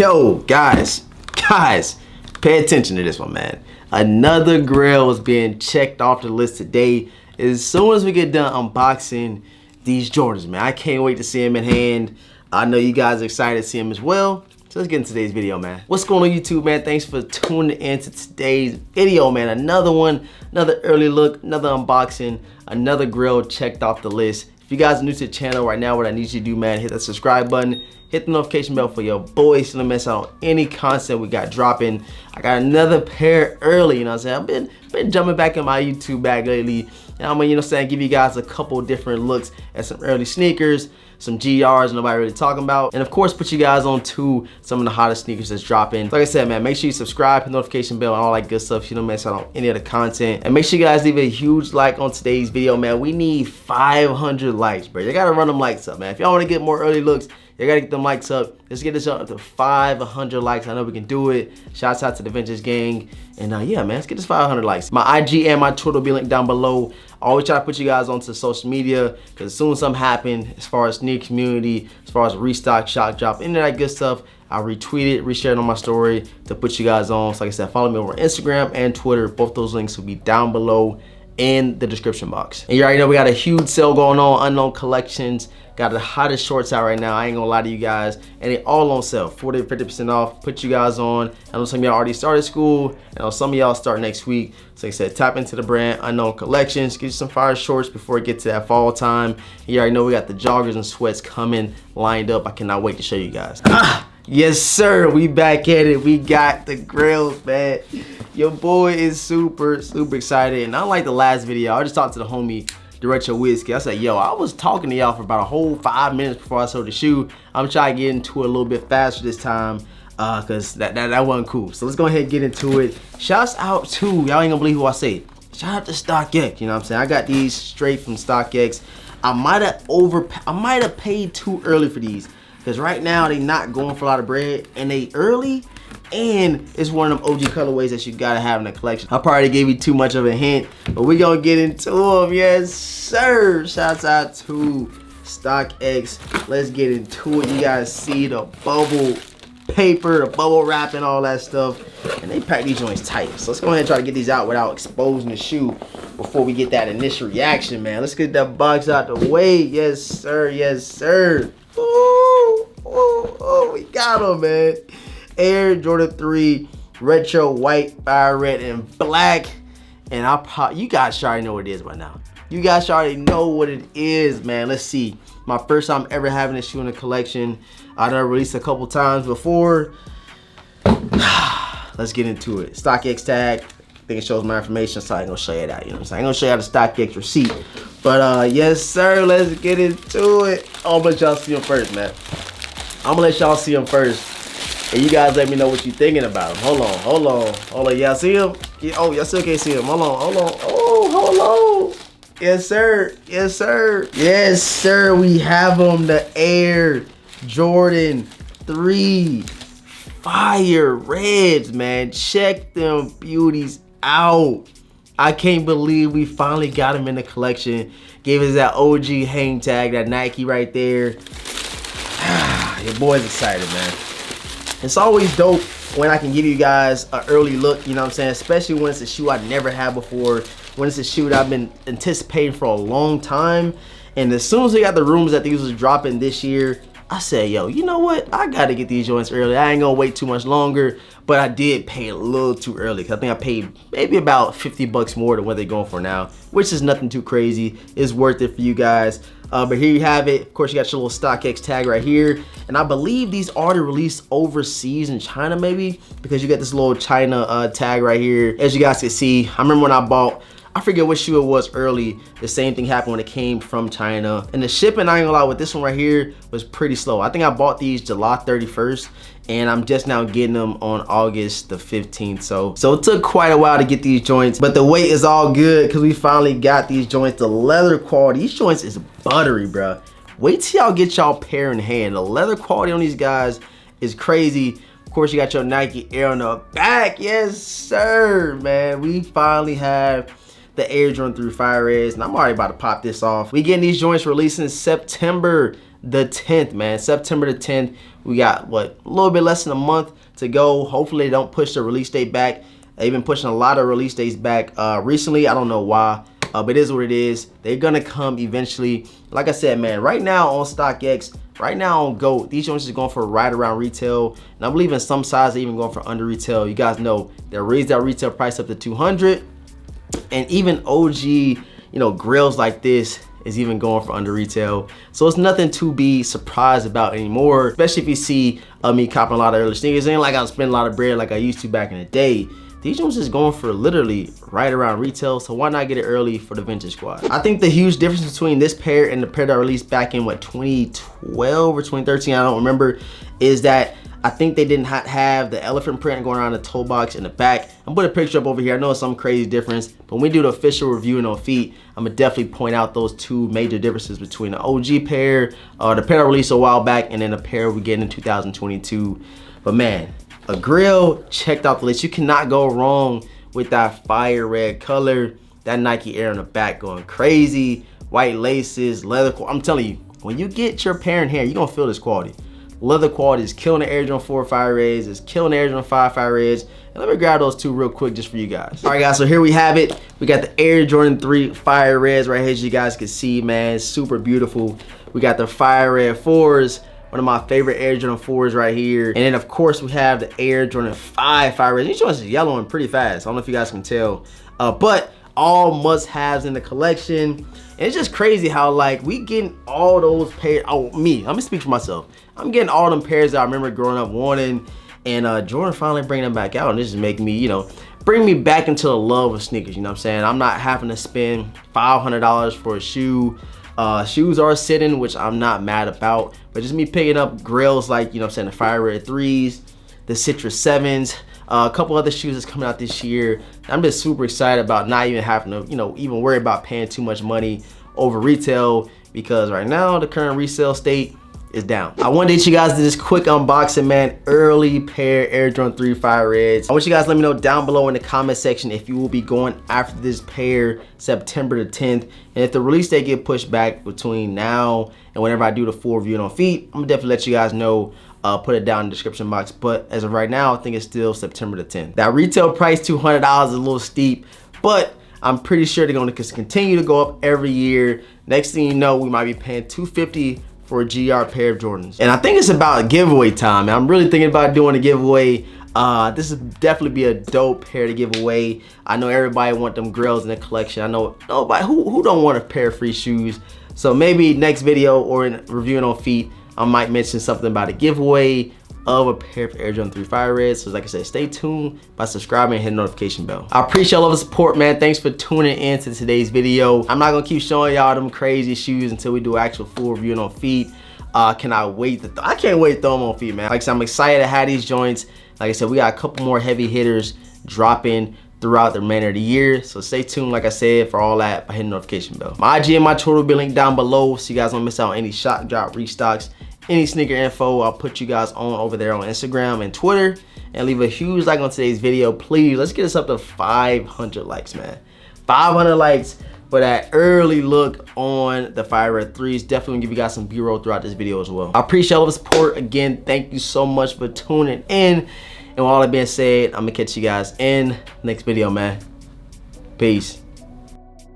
Yo, guys, pay attention to this one, man. Another grail is being checked off the list today. As soon as we get done unboxing these Jordans, man, I can't wait to see them in hand. I know you guys are excited to see them as well. So let's get into today's video, man. What's going on, YouTube, man? Thanks for tuning in to today's video, man. Another one, another early look, another unboxing, another grill checked off the list. If you guys are new to the channel right now, what I need you to do, man, hit that subscribe button, hit the notification bell for your boys so don't miss out on any content we got dropping. I got another pair early, you know what I'm saying? I've been jumping back in my YouTube bag lately. And I'm gonna, you know what I'm saying, give you guys a couple different looks at some early sneakers, some GRs nobody really talking about, and of course put you guys on to some of the hottest sneakers that's dropping. Like I said, man, make sure you subscribe, hit the notification bell, and all that good stuff so you don't miss out on any of the content. And make sure you guys leave a huge like on today's video, man. We need 500 likes, bro. You gotta run them likes up, man. If y'all wanna get more early looks, you gotta get them likes up. Let's get this up to 500 likes. I know we can do it. Shouts out to the Vintage Gang. And yeah, man, let's get this 500 likes. My IG and my Twitter will be linked down below. I always try to put you guys onto social media because as soon as something happens, as far as sneaker community, as far as restock, shock drop, any of that good stuff, I'll retweet it, reshare it on my story to put you guys on. So like I said, follow me over Instagram and Twitter. Both those links will be down below in the description box. And you already know we got a huge sale going on, UNKWN Collections. Got the hottest shorts out right now. I ain't gonna lie to you guys. And they all on sale, 40 to 50% off. Put you guys on. I know some of y'all already started school. I know some of y'all start next week. So like I said, tap into the brand, UNKWN Collections. Get you some fire shorts before it gets to that fall time. You already know we got the joggers and sweats coming lined up. I cannot wait to show you guys. Yes, sir. We back at it. We got the grills, man. Your boy is super excited. And unlike the last video, I just talked to the homie, Retro Whiskey. I said, yo, I was talking to y'all for about a whole 5 minutes before I sold the shoe. I'm trying to get into it a little bit faster this time because that wasn't cool. So let's go ahead and get into it. Shouts out to, y'all ain't gonna believe who I say. Shout out to StockX, you know what I'm saying? I got these straight from StockX. I might have paid too early for these because right now they not going for a lot of bread and they early. And it's one of them OG colorways that you gotta have in the collection. I probably gave you too much of a hint, but we gonna get into them. Yes, sir. Shouts out to StockX. Let's get into it. You guys see the bubble paper, the bubble wrap, and all that stuff. And they pack these joints tight. So let's go ahead and try to get these out without exposing the shoe before we get that initial reaction, man. Let's get that box out the way. Yes, sir. Yes, sir. Ooh, ooh, ooh, we got them, man. Air Jordan 3 retro white, fire red, and black. And you guys already know what it is by now. You guys already know what it is, man. Let's see. My first time ever having this shoe in the collection. I done released a couple times before. Let's get into it. StockX tag. I think it shows my information, so I ain't gonna show you that. You know what I'm saying? I ain't gonna show you the StockX receipt. But yes, sir. Let's get into it. I'm gonna let y'all see them first, man. I'm gonna let y'all see them first. And you guys let me know what you're thinking about him. Hold on. Y'all see him? Yeah, oh, y'all still can't see him. Hold on. Oh, hold on. Yes, sir. Yes, sir. Yes, sir. We have him. The Air Jordan 3 fire reds, man. Check them beauties out. I can't believe we finally got him in the collection. Gave us that OG hang tag, that Nike right there. Your boy's excited, man. It's always dope when I can give you guys an early look, you know what I'm saying? Especially when it's a shoe I've never had before, when it's a shoe that I've been anticipating for a long time. And as soon as we got the rumors that these was dropping this year, I said, yo, you know what? I gotta get these joints early. I ain't gonna wait too much longer, but I did pay a little too early. Cause I think I paid maybe about 50 bucks more than what they're going for now, which is nothing too crazy. It's worth it for you guys. But here you have it. Of course, you got your little StockX tag right here. And I believe these are released overseas in China maybe, because you got this little China tag right here. As you guys can see, I remember when I bought, I forget what shoe it was early, the same thing happened when it came from China. And the shipping, I ain't gonna lie, with this one right here was pretty slow. I think I bought these July 31st and I'm just now getting them on August the 15th. So it took quite a while to get these joints, but the wait is all good because we finally got these joints. The leather quality, these joints is buttery, bro. Wait till y'all get y'all pair in hand. The leather quality on these guys is crazy. Of course, you got your Nike Air on the back. Yes, sir, man. We finally have the Air Jordan 3 Fire Reds, and I'm already about to pop this off. We getting these joints releasing September the 10th, man. September the 10th. We got, what, a little bit less than a month to go. Hopefully they don't push the release date back. They've been pushing a lot of release dates back recently. I don't know why, but it is what it is. They're gonna come eventually. Like I said, man, right now on StockX, right now on GOAT, these joints is going for right around retail. And I believe in some size they're even going for under retail. You guys know they raised that retail price up to 200. And even OG, you know, grills like this is even going for under retail. So it's nothing to be surprised about anymore, especially if you see me copping a lot of early sneakers. It ain't like I'm spending a lot of bread like I used to back in the day. These ones is going for literally right around retail, so why not get it early for the vintage squad? I think the huge difference between this pair and the pair that I released back in, what, 2012 or 2013, I don't remember, is that I think they didn't have the elephant print going around the toe box in the back. I'm putting a picture up over here. I know it's some crazy difference, but when we do the official review on feet, I'm gonna definitely point out those two major differences between the OG pair, the pair I released a while back, and then the pair we get in 2022. But man, a grill, checked out the list. You cannot go wrong with that fire red color. That Nike Air in the back going crazy. White laces, leather. I'm telling you, when you get your pair in here, you're gonna feel this quality. Leather quality is killing the Air Jordan 4 Fire Reds. It's killing the Air Jordan 5 Fire Reds. And let me grab those two real quick just for you guys. All right, guys, so here we have it. We got the Air Jordan 3 Fire Reds right here, as you guys can see, man. Super beautiful. We got the Fire Red 4s. One of my favorite Air Jordan 4s right here. And then, of course, we have the Air Jordan 5 Fire Reds. These joints are yellowing pretty fast. I don't know if you guys can tell. But all must-haves in the collection. And it's just crazy how, like, we getting all those pairs. Oh, me. Let me speak for myself. I'm getting all them pairs that I remember growing up wanting. And Jordan finally bringing them back out. And this is making me, you know, bring me back into the love of sneakers. You know what I'm saying? I'm not having to spend $500 for a shoe. Shoes are sitting, which I'm not mad about, but just me picking up grills like, you know what I'm saying, the Fire Red 3s, the Citrus 7s, a couple other shoes that's coming out this year. I'm just super excited about not even having to, you know, even worry about paying too much money over retail, because right now the current resale state is down. I wanted to get you guys to this quick unboxing, man. Early pair Air Jordan 3 Fire Reds. I want you guys to let me know down below in the comment section if you will be going after this pair September the 10th. And if the release date get pushed back between now and whenever I do the full review on feet, I'm gonna definitely let you guys know. Put it down in the description box. But as of right now, I think it's still September the 10th. That retail price, $200, is a little steep, but I'm pretty sure they're gonna continue to go up every year. Next thing you know, we might be paying $250 for a GR pair of Jordans. And I think it's about giveaway time. I'm really thinking about doing a giveaway. This would definitely be a dope pair to give away. I know everybody want them grills in the collection. I know nobody who don't want a pair of free shoes. So maybe next video or in reviewing on feet, I might mention something about a giveaway of a pair of Air Jordan 3 Fire Reds. So like I said, stay tuned by subscribing and hit the notification bell. I appreciate all the support, man. Thanks for tuning in to today's video. I'm not gonna keep showing y'all them crazy shoes until we do actual full review on feet. Cannot wait to I can't wait to throw them on feet, man. Like I said, I'm excited to have these joints. Like I said, we got a couple more heavy hitters dropping throughout the remainder of the year. So stay tuned, like I said, for all that by hitting the notification bell. My IG and my Twitter will be linked down below, so you guys don't miss out on any shot drop restocks, any sneaker info. I'll put you guys on over there on Instagram and Twitter. And leave a huge like on today's video, please. Let's get us up to 500 likes, man. 500 likes for that early look on the Fire Red 3s. Definitely gonna give you guys some B-roll throughout this video as well. I appreciate all the support. Again, thank you so much for tuning in. And with all that being said, I'm gonna catch you guys in the next video, man. Peace.